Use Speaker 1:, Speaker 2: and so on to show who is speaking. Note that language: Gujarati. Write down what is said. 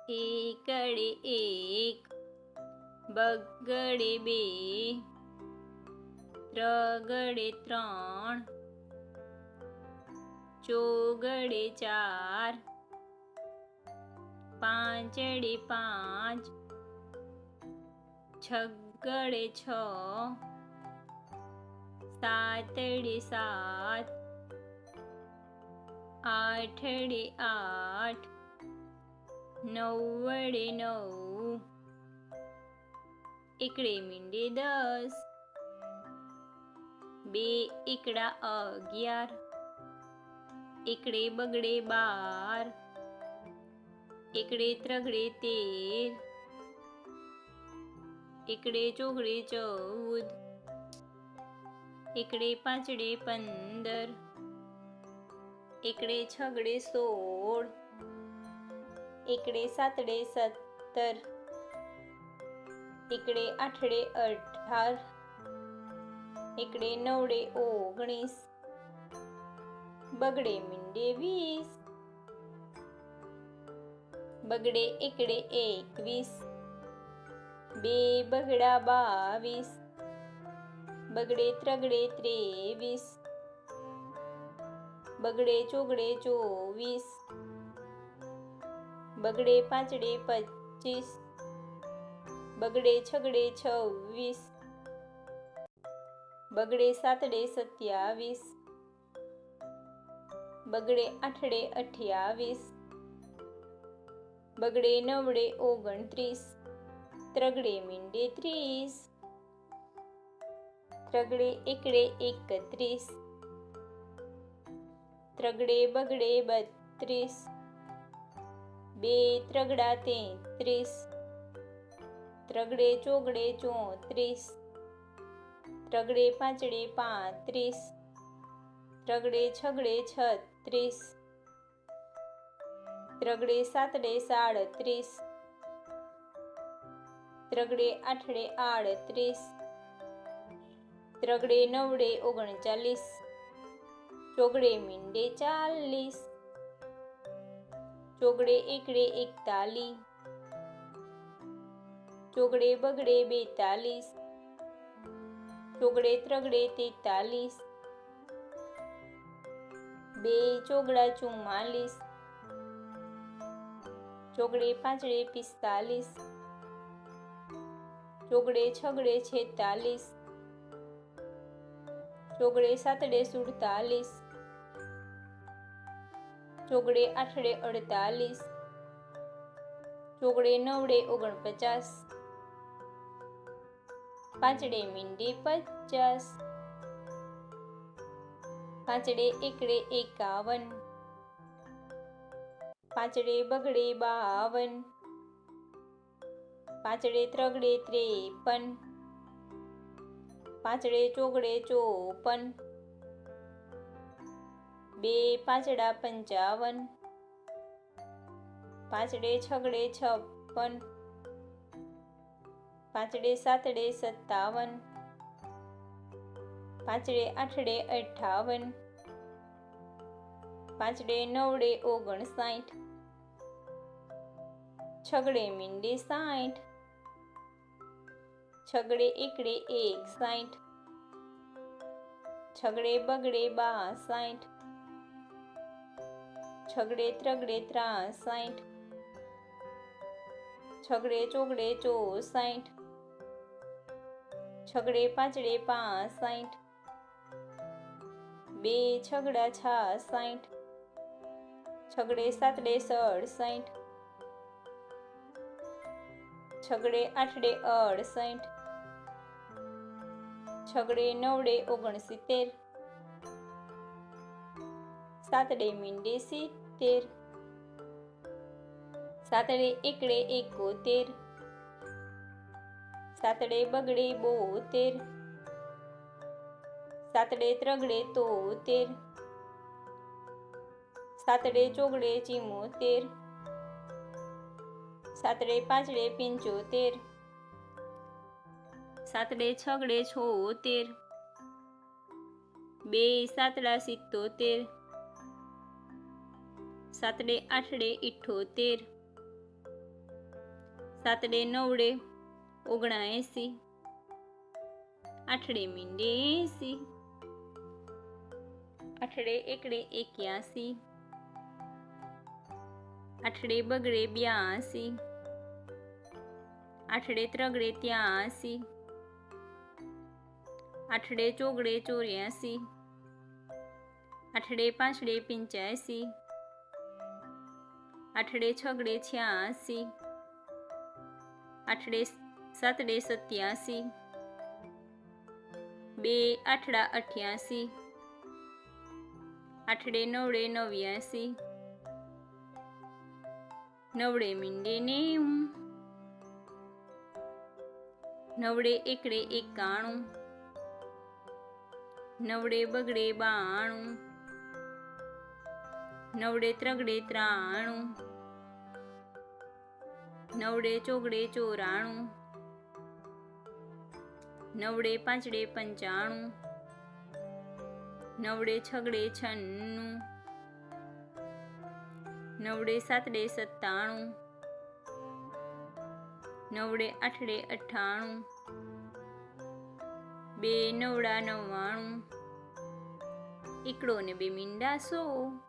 Speaker 1: એકડે એક, બગડે બે, ત્રગડે ત્રણ, ચોગડે ચાર, પાંચડે પાંચ, છગડે છ, સાતડે સાત, આઠડે આઠ, નવડે નવ, એકડે મીંડે 10, બે એકડા 11, એકડે બગડે 12, એકડે ત્રગડે 13, એકડે ચોગડે 14, એકડે પાંચડે 15, એકડે છગડે 16, એકડે સાતડે 17, એકડે આઠડે 18, એકડે નવડે 19, બગડે મીંડે 20, બગડે એકડે 21, બે બગડા 22, બગડે ત્રગડે 23, બગડે ચોગડે 24, બગડે પાંચડે 25, બગડે છગડે 26, બગડે સાતડે 27, બગડે આઠડે 28, બગડે નવડે 29, ત્રગડે મીંડે 30, ત્રગડે એકડે 31, ત્રગડે બગડે 32, બે ત્રગડા 33, ત્રગડે ચોગડે 34, ત્રગડે પાંચડે 35, ત્રગડે છગડે 36, ત્રગડે સાતડે 37, ત્રગડે આઠડે 38, ત્રગડે નવડે 39, ચોગડે મીંડે 40, ચોગડે એકડે 41, ચોગડે બગડે 42, ચોગડે ત્રગડે 43, બે ચોગડા 44, ચોગડે પાંચડે 45, ચોગડે છગડે 46, ચોગડે સાતડે 47, ચોગડે આઠડે 48, ચોગડે નવડે 49, પાંચડે મીંડે 50, પાંચડે એકડે 51, પાંચડે બગડે 52, પાંચડે ત્રગડે 53, પાંચડે ચોગડે 54, બે પાંચડા 55, પાંચડે છગડે 56, પાંચડે સાતડે 57, પાંચડે આઠડે 58, પાંચડે નવડે 59, છગડે મીંડે 60, છગડે એકડે 61, છગડે બગડે 62, છગડે ત્રગડે 63, છગડે ચોગડે 64, છગડે પાંચડે 65, બે છગડા 66, છગડે સાતડે 67, છગડે આઠડે 68, છગડે નવડે 69, સાતડે મીંડે 70, સાતડે એકડે 71, સાતડે બગડે 72, સાતડે ત્રગડે 73, સાતડે ચોગડે 74, સાતડે પાંચડે 75, સાતડે છગડે 76, બે સાતડા 77, સાતડે આઠડે 78, સાતડે નવડે 79, આઠડે મીંડે 80, આઠડે એકડે 81, આઠડે બગડે 82, આઠડે ત્રગડે 83, આઠડે ચોગડે 84, આઠડે પાંચડે 85, આઠડે છગડે 86, આઠડે સાતડે 87, બે આઠડા 88, આઠડે નવડે 89, નવડે મીંડે 90, નવડે એકડે 91, નવડે બગડે 92, નવડે ત્રગડે 93, નવડે ચોગડે 94, નવડે પાંચડે 95, નવડે છગડે 96, નવડે સાતડે 97, નવડે આઠડે 98, બે નવડા 99, એકડો ને બે મીંડા 100.